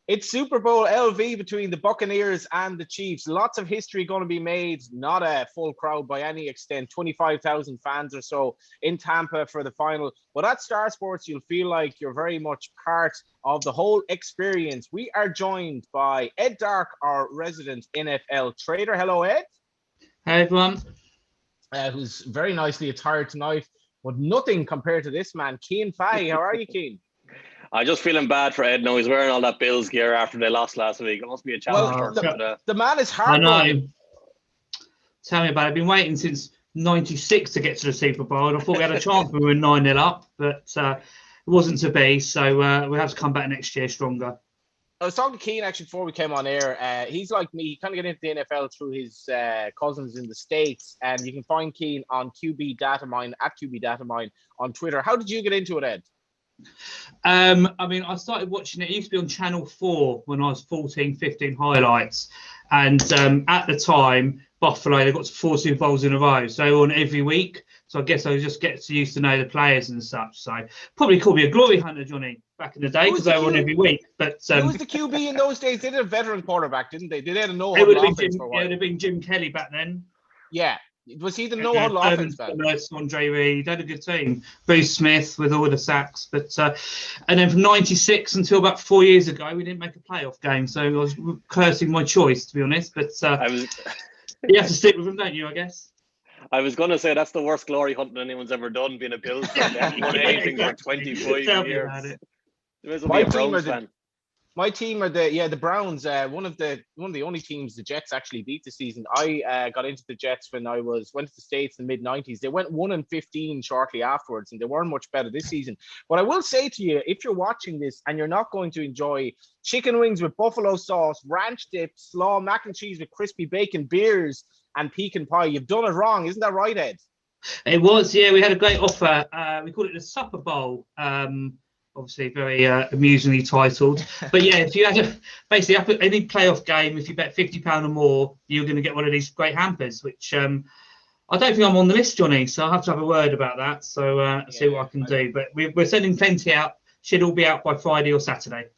It's Super Bowl LV between the Buccaneers and the Chiefs. Lots of history going to be made. Not a full crowd by any extent. 25,000 fans or so in Tampa for the final. But at Star Sports, you'll feel like you're very much part of the whole experience. We are joined by Ed Dark, our resident NFL trader. Hello, Ed. Hey, everyone. Who's very nicely attired tonight, but nothing compared to this man, Cian Fahey. How are you, Cian? I'm just feeling bad for Ed now. He's wearing all that Bills gear after they lost last week. It must be a challenge for him. The man is I heartbroken. know. Tell me about it. I've been waiting since 96 to get to the Super Bowl, and I thought we had a chance when we were 9-0 up, but it wasn't to be, so we have to come back next year stronger. I was talking to Cian actually before we came on air. He's like me. He kind of got into the NFL through his cousins in the States, and you can find Cian on QB Datamine, at QB Datamine on Twitter. How did you get into it, Ed? I mean, I started watching it. It used to be on Channel 4 when I was 14, 15 highlights. And at the time, Buffalo, they got to 4 Super Bowls in a row. So they were on every week. So I guess I just get used to know the players and such. So probably called me a glory hunter, Johnny, back in the day because they were on every week. But who was the QB in those days? They did a veteran quarterback, didn't they? They had a it would have been Jim Kelly back then. Yeah. Was he the no-huddle offense man? Andre Reed had a good team. Bruce Smith with all the sacks, but and then from '96 until about 4 years ago, we didn't make a playoff game. So I was cursing my choice, to be honest. But you have to stick with them, don't you? I guess. I was going to say that's the worst glory hunting anyone's ever done, being a Bills fan. They haven't won anything for 25 years. My team are the Browns. One of the only teams the Jets actually beat this season. I got into the Jets when I went to the States in the mid-90s. They went 1-15 shortly afterwards, and they weren't much better this season. But I will say to you, if you're watching this and you're not going to enjoy chicken wings with buffalo sauce, ranch dip, slaw, mac and cheese with crispy bacon, beers, and pecan pie, you've done it wrong. Isn't that right, Ed? It was, yeah. We had a great offer. We called it the Supper Bowl. Obviously very amusingly titled, but yeah, if you had basically any playoff game, if you bet £50 or more, you're going to get one of these great hampers, which I don't think I'm on the list, Johnny, so I'll have to have a word about that. So see what I can do, but we're sending plenty out. Should all be out by Friday or Saturday.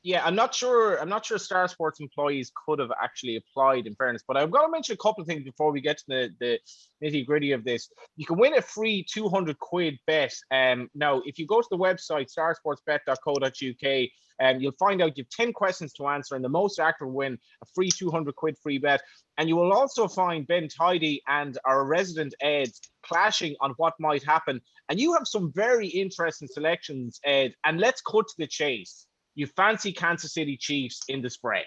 Yeah, I'm not sure Star Sports employees could have actually applied, in fairness, but I've got to mention a couple of things before we get to the nitty gritty of this. You can win a free 200 quid bet. Now, if you go to the website, starsportsbet.co.uk, you'll find out you have 10 questions to answer, and the most accurate will win a free 200 quid free bet. And you will also find Ben Tidy and our resident Ed clashing on what might happen. And you have some very interesting selections, Ed, and let's cut to the chase. You fancy Kansas City Chiefs in the spread?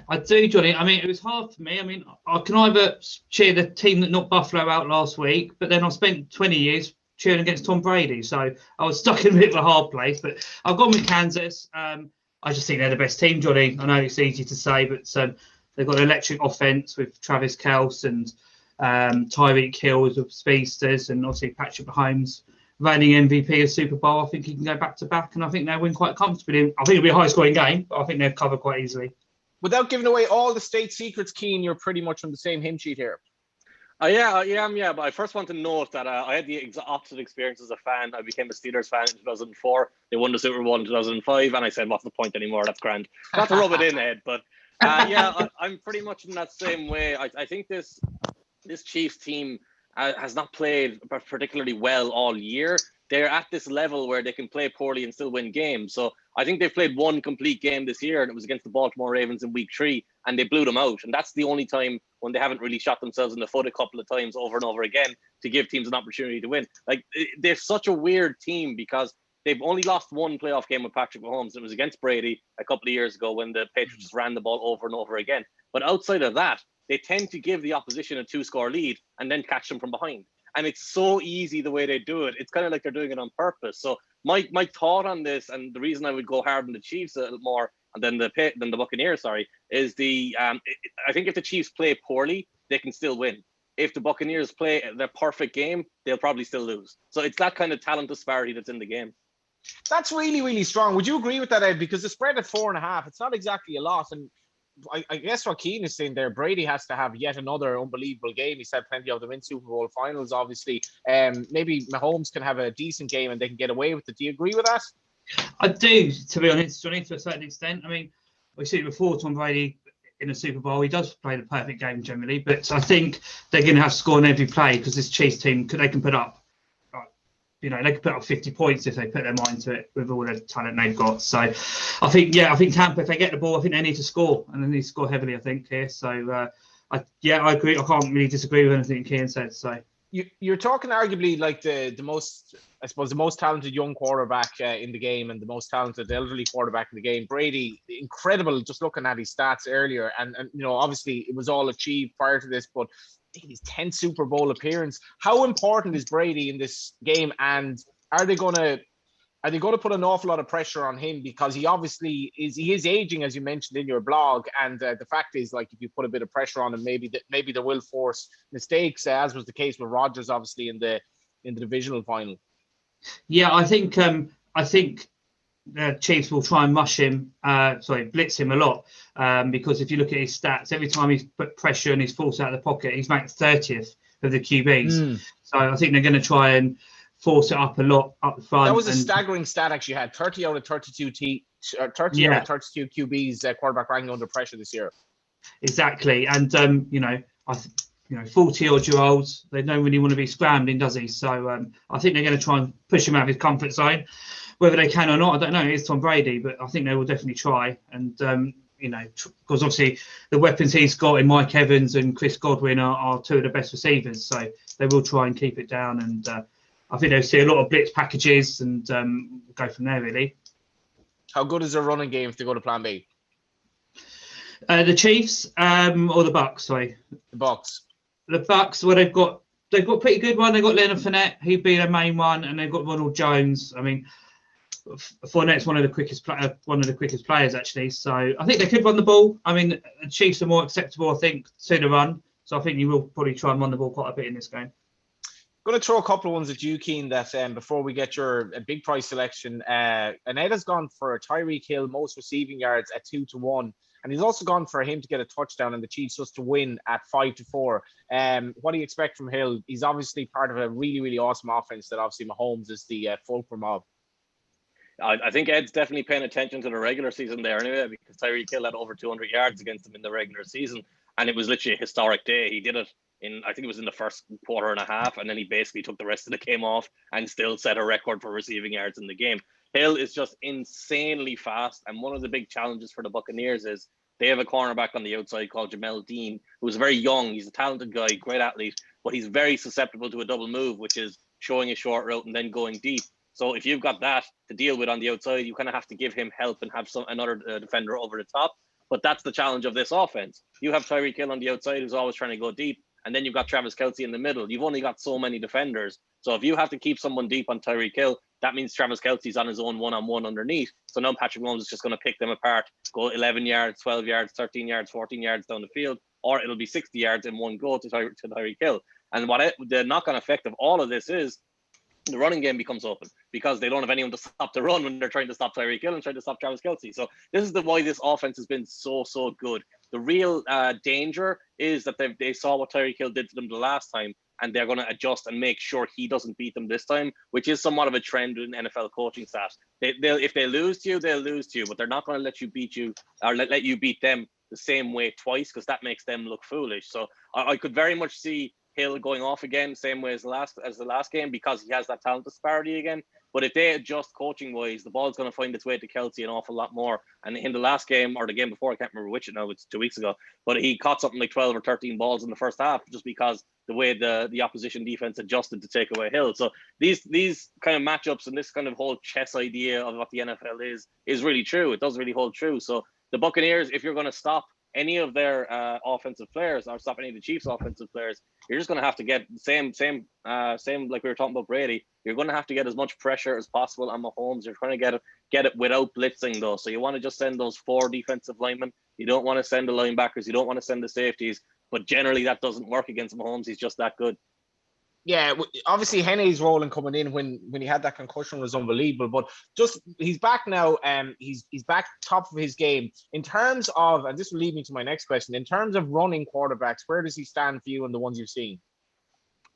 I do, Johnny. I mean, it was hard for me. I mean, I can either cheer the team that knocked Buffalo out last week, but then I spent 20 years cheering against Tom Brady. So I was stuck in a bit of a hard place. But I've gone with Kansas. I just think they're the best team, Johnny. I know it's easy to say, but they've got an electric offense with Travis Kelce and Tyreek Hill as speedsters, and obviously Patrick Mahomes, reigning MVP of Super Bowl. I think he can go back to back, and I think they'll win quite comfortably. I think it'll be a high-scoring game, but I think they'll cover quite easily. Without giving away all the state secrets, Cian, you're pretty much on the same hymn sheet here. Yeah, I am. Yeah, but I first want to note that I had the opposite experience as a fan. I became a Steelers fan in 2004. They won the Super Bowl in 2005, and I said, "What's the point anymore? That's grand." Not to rub it in, Ed, but I'm pretty much in that same way. I think this Chiefs team has not played particularly well all year. They're at this level where they can play poorly and still win games. So I think they've played one complete game this year, and it was against the Baltimore Ravens in week 3, and they blew them out. And that's the only time when they haven't really shot themselves in the foot a couple of times over and over again to give teams an opportunity to win. Like, they're such a weird team because they've only lost one playoff game with Patrick Mahomes. It was against Brady a couple of years ago when the Patriots just ran the ball over and over again. But outside of that, they tend to give the opposition a 2-score lead and then catch them from behind. And it's so easy the way they do it. It's kind of like they're doing it on purpose. So my thought on this, and the reason I would go hard on the Chiefs a little more than the Buccaneers, is I think if the Chiefs play poorly, they can still win. If the Buccaneers play their perfect game, they'll probably still lose. So it's that kind of talent disparity that's in the game. That's really, really strong. Would you agree with that, Ed? Because the spread at 4.5, it's not exactly a lot. And I guess what Keane is saying there, Brady has to have yet another unbelievable game. He's had plenty of them in Super Bowl finals, obviously. Maybe Mahomes can have a decent game and they can get away with it. Do you agree with that? I do, to be honest, Johnny, to a certain extent. I mean, we see it before, Tom Brady in a Super Bowl, he does play the perfect game generally, but I think they're going to have to score on every play because this Chiefs team, they can put up, they can put up 50 points if they put their mind to it with all the talent they've got. So I think Tampa, if they get the ball, I think they need to score, and they need to score heavily, I think, here. So, I agree. I can't really disagree with anything Cian said. So you're talking arguably like the most, I suppose, the most talented young quarterback in the game and the most talented elderly quarterback in the game. Brady, incredible, just looking at his stats earlier. And obviously it was all achieved prior to this, but his 10th Super Bowl appearance. How important is Brady in this game? And are they going to put an awful lot of pressure on him because he obviously is aging, as you mentioned in your blog, and the fact is, like, if you put a bit of pressure on him, maybe they will force mistakes, as was the case with Rodgers, obviously in the divisional final. Yeah, I think the Chiefs will try and blitz him a lot, because if you look at his stats, every time he's put pressure and he's forced out of the pocket, he's ranked 30th of the QBs. So I think they're going to try and force it up a lot up the front. That was a staggering stat, actually. Had 30 out of 32 out of 32 QBs quarterback ranking under pressure this year. Exactly, and 40-odd-year-olds, they don't really want to be scrambling, does he? So I think they're going to try and push him out of his comfort zone. Whether they can or not, I don't know. It's Tom Brady, but I think they will definitely try. And because obviously the weapons he's got in Mike Evans and Chris Godwin are two of the best receivers, so they will try and keep it down. And I think they'll see a lot of blitz packages and go from there, really. How good is their running game if they go to Plan B? The Chiefs or the Bucks? Sorry, the Bucks. The Bucks. Well, they've got a pretty good one. They've got Leonard Fournette, he'd be their main one, and they've got Ronald Jones. I mean, Fournette's one of the quickest players, actually. So I think they could run the ball. I mean, the Chiefs are more acceptable, I think, to the run. So I think you will probably try and run the ball quite a bit in this game. Going to throw a couple of ones at you, Cian, that before we get your big price selection. Ed has gone for Tyreek Hill, most receiving yards at 2-1. And he's also gone for him to get a touchdown and the Chiefs just to win at 5-4. What do you expect from Hill? He's obviously part of a really, really awesome offense that obviously Mahomes is the fulcrum of. I think Ed's definitely paying attention to the regular season there anyway, because Tyreek Hill had over 200 yards against him in the regular season. And it was literally a historic day. He did it I think it was in the first quarter and a half, and then he basically took the rest of the game off and still set a record for receiving yards in the game. Hill is just insanely fast, and one of the big challenges for the Buccaneers is they have a cornerback on the outside called Jamel Dean, who's very young. He's a talented guy, great athlete, but he's very susceptible to a double move, which is showing a short route and then going deep. So if you've got that to deal with on the outside, you kind of have to give him help and have another defender over the top. But that's the challenge of this offense. You have Tyreek Hill on the outside who's always trying to go deep, and then you've got Travis Kelce in the middle. You've only got so many defenders. So if you have to keep someone deep on Tyreek Hill, that means Travis Kelce's on his own one-on-one underneath. So now Patrick Mahomes is just going to pick them apart, go 11 yards, 12 yards, 13 yards, 14 yards down the field, or it'll be 60 yards in one go to Tyreek Hill. And the knock-on effect of all of this is the running game becomes open because they don't have anyone to stop the run when they're trying to stop Tyreek Hill and trying to stop Travis Kelce. So this is why this offense has been so good. The real danger is that they saw what Tyreek Hill did to them the last time, and they're going to adjust and make sure he doesn't beat them this time, which is somewhat of a trend in NFL coaching staff. If they lose to you, they'll lose to you, but they're not going to let you beat you or let you beat them the same way twice, because that makes them look foolish. So I could very much see Hill going off again, same way as the last game, because he has that talent disparity again. But if they adjust coaching wise, the ball's going to find its way to Kelce an awful lot more. And in the last game, or the game before, I can't remember which now, it's 2 weeks ago, but he caught something like 12 or 13 balls in the first half just because the way the opposition defense adjusted to take away Hill. So these kind of matchups and this kind of whole chess idea of what the NFL is really true. It does really hold true. So the Buccaneers, if you're going to stop any of their offensive players or stop any of the Chiefs' offensive players, you're just going to have to get same like we were talking about Brady. You're going to have to get as much pressure as possible on Mahomes. You're trying to get it without blitzing though. So you want to just send those 4 defensive linemen. You don't want to send the linebackers. You don't want to send the safeties. But generally that doesn't work against Mahomes. He's just that good. Yeah, obviously Henne's role in coming in when he had that concussion was unbelievable. But just he's back now. He's back top of his game in terms of, and this will lead me to my next question. In terms of running quarterbacks, where does he stand for you and the ones you've seen?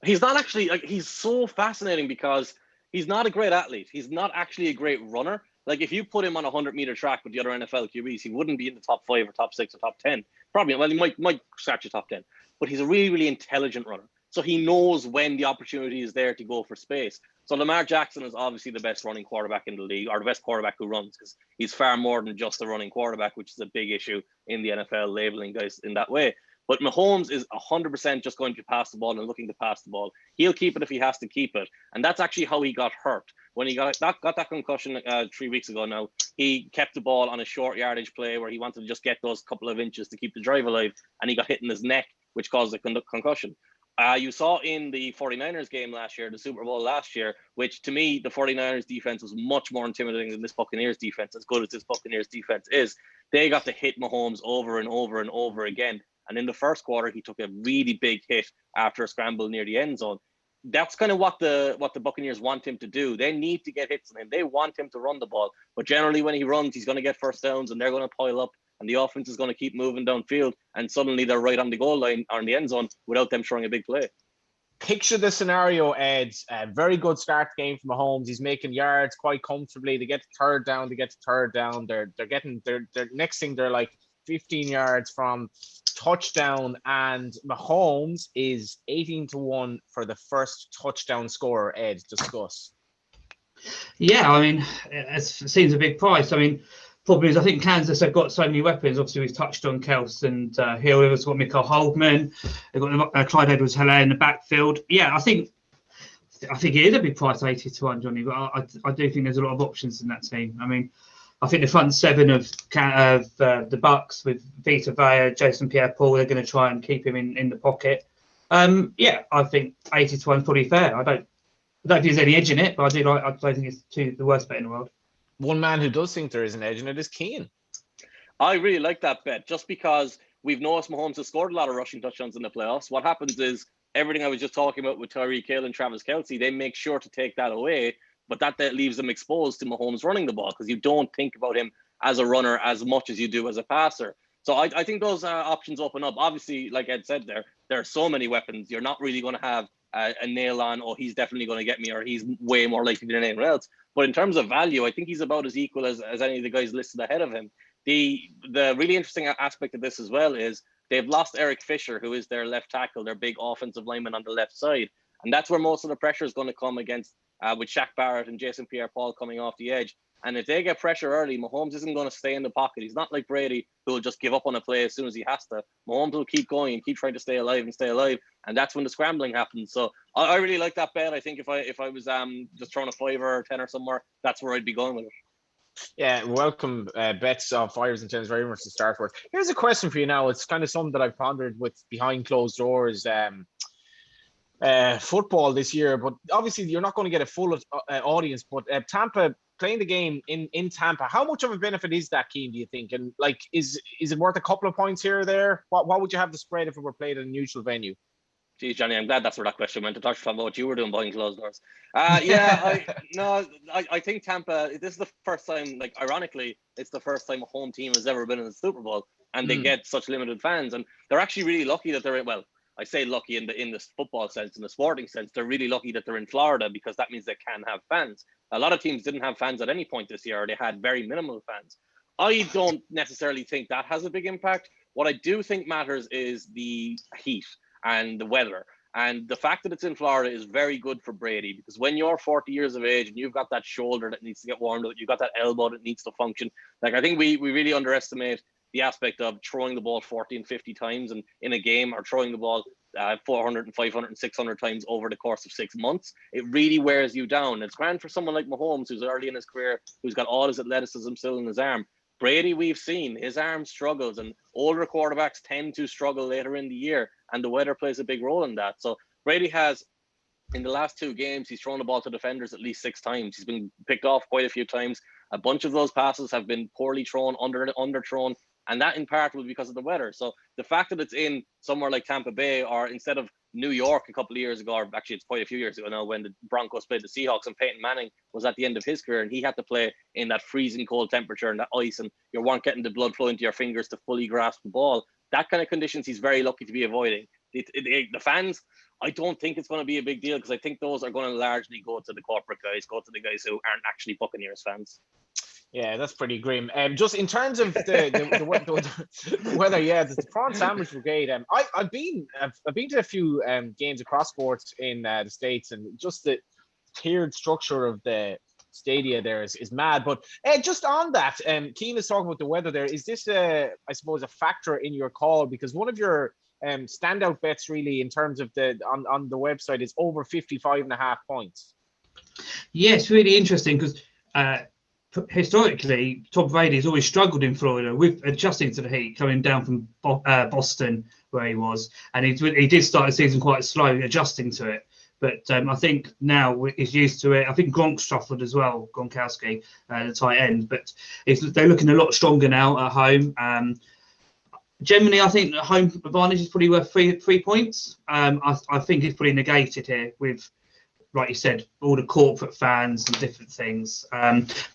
He's not actually like he's so fascinating because he's not a great athlete. He's not actually a great runner. Like if you put him on a 100-meter track with the other NFL QBs, he wouldn't be in the top 5 or top 6 or top 10. Probably, well, he might scratch the top 10. But he's a really, really intelligent runner. So he knows when the opportunity is there to go for space. So Lamar Jackson is obviously the best running quarterback in the league, or the best quarterback who runs, because he's far more than just a running quarterback, which is a big issue in the NFL, labeling guys in that way. But Mahomes is 100% just going to pass the ball and looking to pass the ball. He'll keep it if he has to keep it. And that's actually how he got hurt. When he got that concussion 3 weeks ago now, he kept the ball on a short yardage play where he wanted to just get those couple of inches to keep the drive alive, and he got hit in his neck, which caused a concussion. You saw in the 49ers game last year, the Super Bowl last year, which to me, the 49ers defense was much more intimidating than this Buccaneers defense, as good as this Buccaneers defense is. They got to hit Mahomes over and over and over again. And in the first quarter, he took a really big hit after a scramble near the end zone. That's kind of what the Buccaneers want him to do. They need to get hits on him. They want him to run the ball. But generally, when he runs, he's going to get first downs, and they're going to pile up, and the offense is going to keep moving downfield, and suddenly they're right on the goal line or in the end zone without them throwing a big play. Picture the scenario, Ed. A very good start game from Mahomes. He's making yards quite comfortably. They get to third down. They're next thing they're like 15 yards from touchdown, and Mahomes is 18-1 for the first touchdown scorer. Ed, discuss. Yeah, I mean, it seems a big price. I mean, problem is I think Kansas have got so many weapons. Obviously, we've touched on Kels and Hill. We've got Mikael Holdman. They've got Clyde Edwards-Helaire in the backfield. Yeah, I think it is a big price, 80-1, Johnny. But I do think there's a lot of options in that team. I mean, I think the front seven of the Bucks with Vita Vea, Jason Pierre-Paul, they're going to try and keep him in the pocket. Yeah, I think 80-1 is probably fair. I don't think there's any edge in it, but I don't think it's the worst bet in the world. One man who does think there is an edge in it is Cian. I really like that bet just because we've noticed Mahomes has scored a lot of rushing touchdowns in the playoffs. What happens is everything I was just talking about with Tyreek Hill and Travis Kelce, they make sure to take that away, but that leaves them exposed to Mahomes running the ball because you don't think about him as a runner as much as you do as a passer. So I think those options open up. Obviously, like Ed said there are so many weapons. You're not really going to have a nail on, oh, he's definitely going to get me, or he's way more likely than anyone else. But in terms of value, I think he's about as equal as any of the guys listed ahead of him. The really interesting aspect of this as well is they've lost Eric Fisher, who is their left tackle, their big offensive lineman on the left side. And that's where most of the pressure is going to come against with Shaq Barrett and Jason Pierre-Paul coming off the edge. And if they get pressure early, Mahomes isn't going to stay in the pocket. He's not like Brady, who will just give up on a play as soon as he has to. Mahomes will keep going and keep trying to stay alive. And that's when the scrambling happens. So I really like that bet. I think if I was just throwing a 5 or 10 or somewhere, that's where I'd be going with it. Yeah, welcome bets of 5s and 10s very much to start with. Here's a question for you now. It's kind of something that I've pondered with behind closed doors football this year, but obviously you're not going to get a full audience, but Tampa playing the game in Tampa, how much of a benefit is that, Cian, do you think? And like, is it worth a couple of points here or there? What would you have the spread if it were played at a neutral venue? Geez, Johnny, I'm glad that's where that question went. To talk about what you were doing behind closed doors. I think Tampa, this is the first time, like, ironically, it's the first time a home team has ever been in the Super Bowl, and they get such limited fans. And they're actually really lucky that they're, well, I say lucky in the football sense, in the sporting sense, they're really lucky that they're in Florida because that means they can have fans. A lot of teams didn't have fans at any point this year, or they had very minimal fans. I don't necessarily think that has a big impact. What I do think matters is the heat and the weather. And the fact that it's in Florida is very good for Brady, because when you're 40 years of age and you've got that shoulder that needs to get warmed up, you've got that elbow that needs to function. Like, I think we really underestimate the aspect of throwing the ball 40 and 50 times in a game, or throwing the ball 400 and 500 and 600 times over the course of 6 months. It really wears you down. It's grand for someone like Mahomes, who's early in his career, who's got all his athleticism still in his arm. Brady, we've seen his arm struggles, and older quarterbacks tend to struggle later in the year, and the weather plays a big role in that. So Brady has, in the last 2 games, he's thrown the ball to defenders at least 6 times. He's been picked off quite a few times. A bunch of those passes have been poorly thrown, underthrown, and that in part was because of the weather. So the fact that it's in somewhere like Tampa Bay, or instead of New York a couple of years ago, or actually it's quite a few years ago now, when the Broncos played the Seahawks and Peyton Manning was at the end of his career and he had to play in that freezing cold temperature and that ice, and you weren't getting the blood flow into your fingers to fully grasp the ball. That kind of conditions he's very lucky to be avoiding. The fans, I don't think it's going to be a big deal, because I think those are going to largely go to the corporate guys, go to the guys who aren't actually Buccaneers fans. Yeah, that's pretty grim. Just in terms of the weather, yeah, the prawn sandwich brigade. I've been to a few games across sports in the States, and just the tiered structure of the stadia there is mad. But just on that, Cian is talking about the weather there. Is this I suppose a factor in your call? Because one of your standout bets really in terms of on the website is over 55.5 points. Yes, really interesting, because historically, Tom Brady has always struggled in Florida with adjusting to the heat, coming down from Boston, where he was. And he did start the season quite slow, adjusting to it. But I think now he's used to it. I think Gronk struggled as well, Gronkowski, the tight end. But they're looking a lot stronger now at home. Generally, I think the home advantage is probably worth 3 points. I think it's pretty negated here with, like you said, all the corporate fans and different things.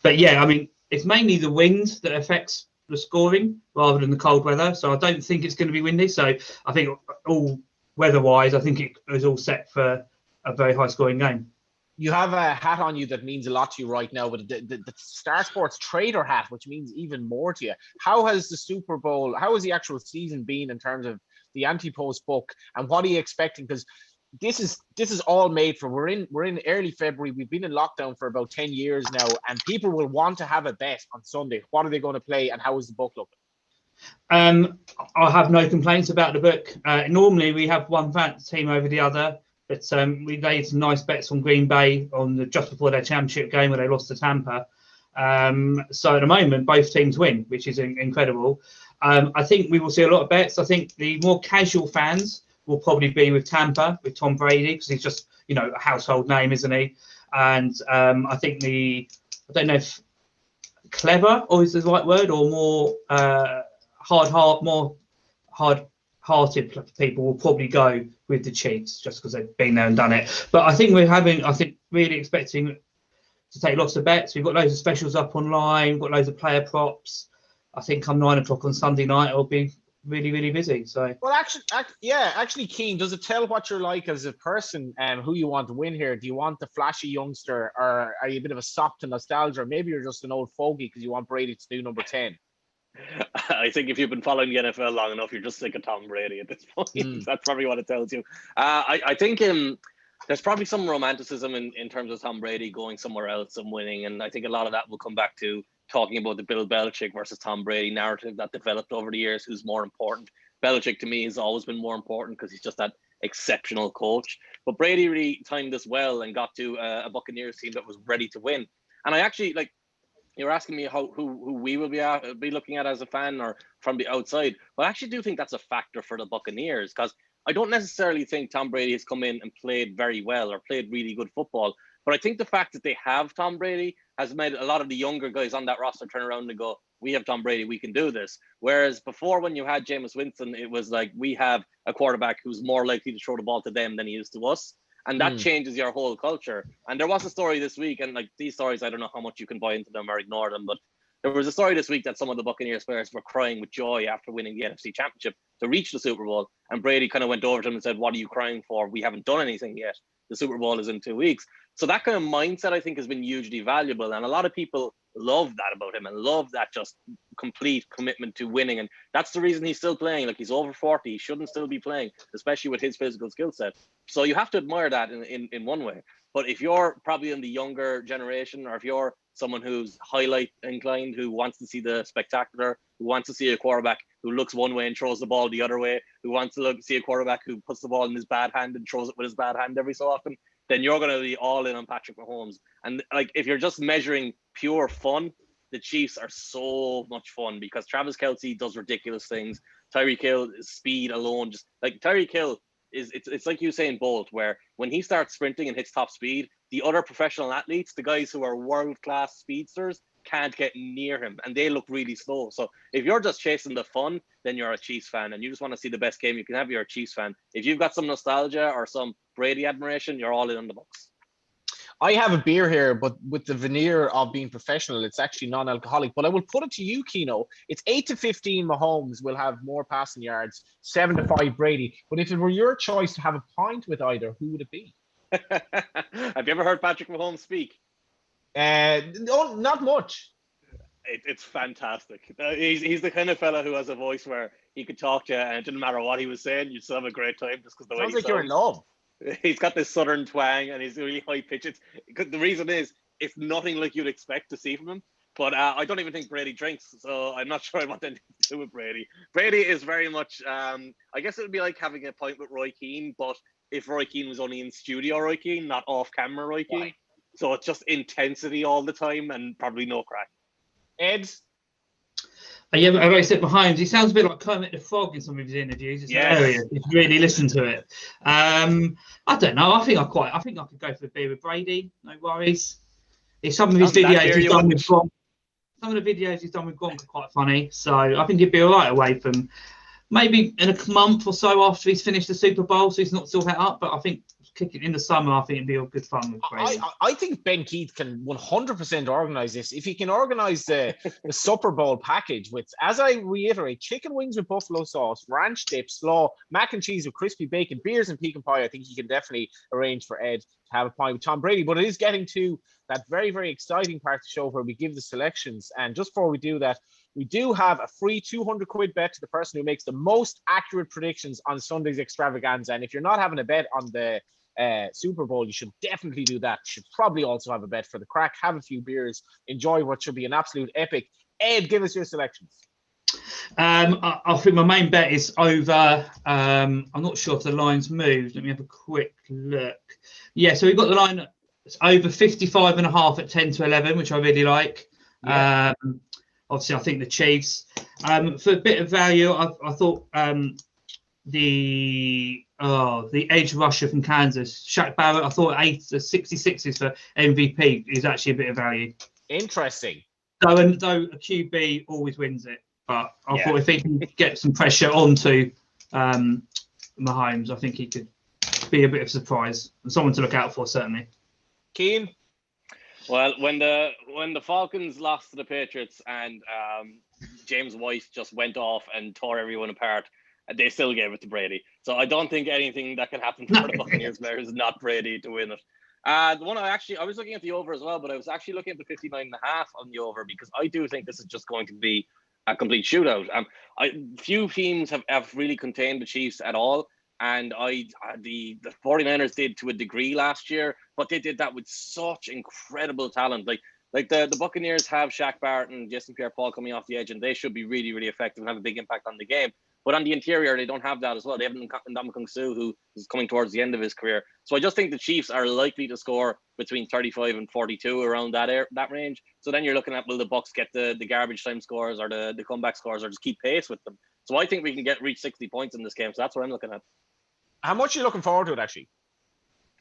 But yeah, I mean, it's mainly the wind that affects the scoring rather than the cold weather. So I don't think it's going to be windy. So I think all weather-wise, I think it is all set for a very high-scoring game. You have a hat on you that means a lot to you right now, but the Star Sports Trader hat, which means even more to you. How has the Super Bowl, how has the actual season been in terms of the anti-post book, and what are you expecting? Because this is all made for, we're in early February. We've been in lockdown for about 10 years now, and people will want to have a bet on Sunday. What are they going to play, and how is the book looking? I have no complaints about the book. Normally we have one team over the other, but we made some nice bets on Green Bay just before their championship game where they lost to Tampa. So at the moment, both teams win, which is incredible. I think we will see a lot of bets. I think the more casual fans will probably be with Tampa, with Tom Brady, because he's just, a household name, isn't he? And I think I don't know if clever or is the right word, or more hard-hearted people will probably go with the Chiefs just because they've been there and done it. But I think really expecting to take lots of bets. We've got loads of specials up online. We've got loads of player props. I think come 9 o'clock on Sunday night, it'll be really, really busy. So, well, actually, Cian, does it tell what you're like as a person and who you want to win here? Do you want the flashy youngster, or are you a bit of a sop to nostalgia? Or maybe you're just an old fogey because you want Brady to do number 10. I think if you've been following the NFL long enough, you're just sick of Tom Brady at this point. That's probably what it tells you. I think there's probably some romanticism in terms of Tom Brady going somewhere else and winning, and I think a lot of that will come back to talking about the Bill Belichick versus Tom Brady narrative that developed over the years. Who's more important? Belichick to me has always been more important because he's just that exceptional coach. But Brady really timed this well and got to a Buccaneers team that was ready to win. And I actually you're asking me who we will be looking at as a fan or from the outside. Well, I actually do think that's a factor for the Buccaneers, because I don't necessarily think Tom Brady has come in and played very well or played really good football. But I think the fact that they have Tom Brady has made a lot of the younger guys on that roster turn around and go, we have Tom Brady, we can do this. Whereas before, when you had Jameis Winston, it was like, we have a quarterback who's more likely to throw the ball to them than he is to us. And that changes your whole culture. And there was a story this week, and these stories, I don't know how much you can buy into them or ignore them, but there was a story this week that some of the Buccaneers players were crying with joy after winning the NFC Championship to reach the Super Bowl. And Brady kind of went over to them and said, what are you crying for? We haven't done anything yet. The Super Bowl is in 2 weeks. So that kind of mindset, I think, has been hugely valuable. And a lot of people love that about him and love that just complete commitment to winning. And that's the reason he's still playing. Like, he's over 40. He shouldn't still be playing, especially with his physical skill set. So you have to admire that in one way. But if you're probably in the younger generation, or if you're someone who's highlight inclined, who wants to see the spectacular, who wants to see a quarterback who looks one way and throws the ball the other way, who wants to see a quarterback who puts the ball in his bad hand and throws it with his bad hand every so often, then you're going to be all in on Patrick Mahomes. And if you're just measuring pure fun, the Chiefs are so much fun because Travis Kelce does ridiculous things. Tyreek Hill, speed alone, just like Tyreek Hill it's like Usain Bolt, where when he starts sprinting and hits top speed, the other professional athletes, the guys who are world-class speedsters, can't get near him, and they look really slow. So if you're just chasing the fun, then you're a Chiefs fan, and you just want to see the best game you can have, you're a Chiefs fan. If you've got some nostalgia or some Brady admiration, you're all in on the Bucs. I have a beer here, but with the veneer of being professional, it's actually non-alcoholic. But I will put it to you, Keno. It's 8-15 Mahomes will have more passing yards, 7-5 Brady. But if it were your choice to have a pint with either, who would it be? Have you ever heard Patrick Mahomes speak? No, not much. It's fantastic. He's the kind of fella who has a voice where he could talk to you, and it didn't matter what he was saying, you'd still have a great time just because the way he sounds like you're in love. He's got this southern twang and he's really high pitched. The reason is it's nothing like you'd expect to see from him. But I don't even think Brady drinks, so I'm not sure I want anything to do with Brady. Brady is very much, I guess it would be like having a pint with Roy Keane, but if Roy Keane was only in studio Roy Keane, not off camera Roy Keane. Right. So it's just intensity all the time and probably no crack. Ed? Yeah, but I said Mahomes, he sounds a bit like Kermit the Frog in some of his interviews. It's hilarious if you really listen to it. I don't know. I think I could go for a beer with Brady. No worries. If some of his videos he's done with Gronk, some of the videos he's done with Gronk are quite funny. So I think he'd be all right away from maybe in a month or so after he's finished the Super Bowl, so he's not still het up. But I think kicking in the summer, I think it'd be all good fun with Brady. I think Ben Keith can 100% organise this. If he can organise the Super Bowl package with, as I reiterate, chicken wings with buffalo sauce, ranch dip, slaw, mac and cheese with crispy bacon, beers and pecan pie, I think he can definitely arrange for Ed to have a pint with Tom Brady. But it is getting to that very, very exciting part of the show where we give the selections. And just before we do that, we do have a free 200 quid bet to the person who makes the most accurate predictions on Sunday's extravaganza. And if you're not having a bet on the Super Bowl, you should definitely do that. You should probably also have a bet for the crack, have a few beers, enjoy what should be an absolute epic. Ed, give us your selections. I think my main bet is over. I'm not sure if the line's moved. Let me have a quick look. Yeah, so we've got the line. It's over 55.5 at 10-11, which I really like. Yeah. Obviously, I think the Chiefs. For a bit of value, I thought the edge rusher from Kansas, Shaq Barrett, I thought 66s for MVP is actually a bit of value. Interesting. Though a QB always wins it, but I thought if he can get some pressure onto Mahomes, I think he could be a bit of a surprise and someone to look out for, certainly. Keane? Well, when the Falcons lost to the Patriots and James White just went off and tore everyone apart, they still gave it to Brady. So I don't think anything that can happen for the Buccaneers players is not Brady to win it. The one I was looking at the over as well, but I was actually looking at the 59.5 on the over because I do think this is just going to be a complete shootout. Few teams have really contained the Chiefs at all. And the 49ers did to a degree last year, but they did that with such incredible talent. Like the Buccaneers have Shaq Barrett and Jason Pierre-Paul coming off the edge, and they should be really, really effective and have a big impact on the game. But on the interior, they don't have that as well. They have Ndamukong Suh, who is coming towards the end of his career. So I just think the Chiefs are likely to score between 35 and 42 around that range. So then you're looking at, will the Bucs get the garbage time scores or the comeback scores or just keep pace with them? So I think we can reach 60 points in this game. So that's what I'm looking at. How much are you looking forward to it, actually?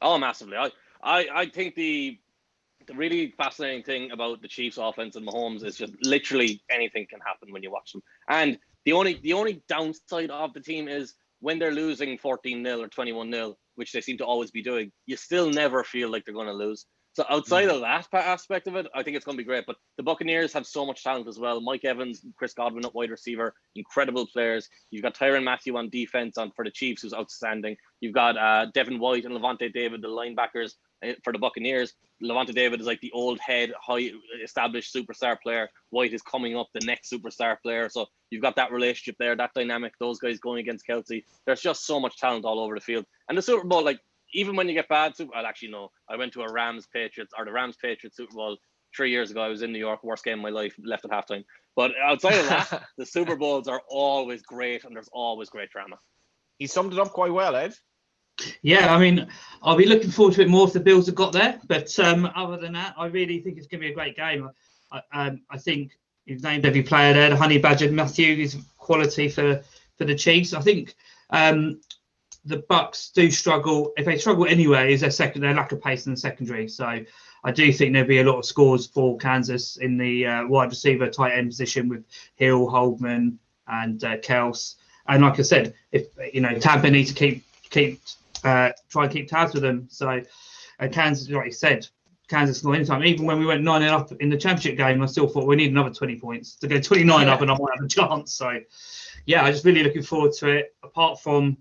Oh, massively. I think the really fascinating thing about the Chiefs offense and Mahomes is just literally anything can happen when you watch them. And the only downside of the team is when they're losing 14-0 or 21-0, which they seem to always be doing, you still never feel like they're going to lose. So outside of that aspect of it, I think it's going to be great. But the Buccaneers have so much talent as well. Mike Evans, Chris Godwin at wide receiver, incredible players. You've got Tyrann Mathieu on defense for the Chiefs, who's outstanding. You've got Devin White and Levante David, the linebackers for the Buccaneers. Levante David is like the old head, high established superstar player. White is coming up, the next superstar player. So you've got that relationship there, that dynamic, those guys going against Kelsey. There's just so much talent all over the field. And the Super Bowl, even when you get bad I went to the Rams Patriots Super Bowl 3 years ago. I was in New York, worst game of my life, left at halftime. But outside of that, the Super Bowls are always great and there's always great drama. He summed it up quite well, Ed. Yeah, I mean, I'll be looking forward to it more if the Bills have got there. But other than that, I really think it's going to be a great game. I think you've named every player there. The Honey Badger Matthew is quality for the Chiefs. I think the Bucks do struggle. If they struggle anyway, is their lack of pace in the secondary. So I do think there'll be a lot of scores for Kansas in the wide receiver tight end position with Hill, Holdman, and Kels. And like I said, if Tampa needs to try and keep tabs with them. So Kansas, like you said, Kansas score anytime. Even when we went 9-0 up in the championship game, I still thought we need another 20 points to go 29 up, and I might have a chance. So yeah, I'm just really looking forward to it. Apart from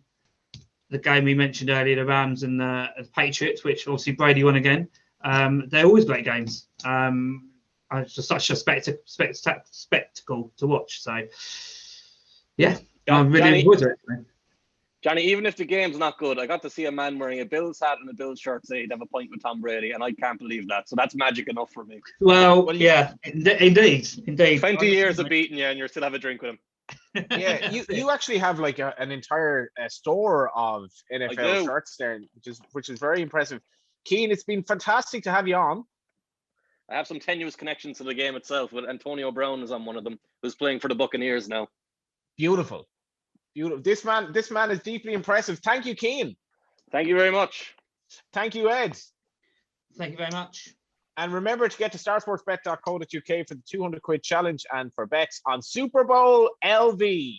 the game we mentioned earlier, the Rams and the Patriots, which obviously Brady won again. They're always great games. It's just such a spectacle to watch. So yeah, I'm really looking forward to it. Johnny, even if the game's not good, I got to see a man wearing a Bills hat and a Bills shirt say he'd have a point with Tom Brady, and I can't believe that. So that's magic enough for me. Well, yeah, indeed. 20 years of beating you, and you still have a drink with him. Yeah, you actually have like an entire store of NFL shirts there, which is very impressive. Cian, it's been fantastic to have you on. I have some tenuous connections to the game itself, but Antonio Brown is on one of them, who's playing for the Buccaneers now. Beautiful. This man is deeply impressive. Thank you, Cian. Thank you very much. Thank you, Ed. Thank you very much. And remember to get to starsports.bet.co.uk for the 200 quid challenge and for bets on Super Bowl LV.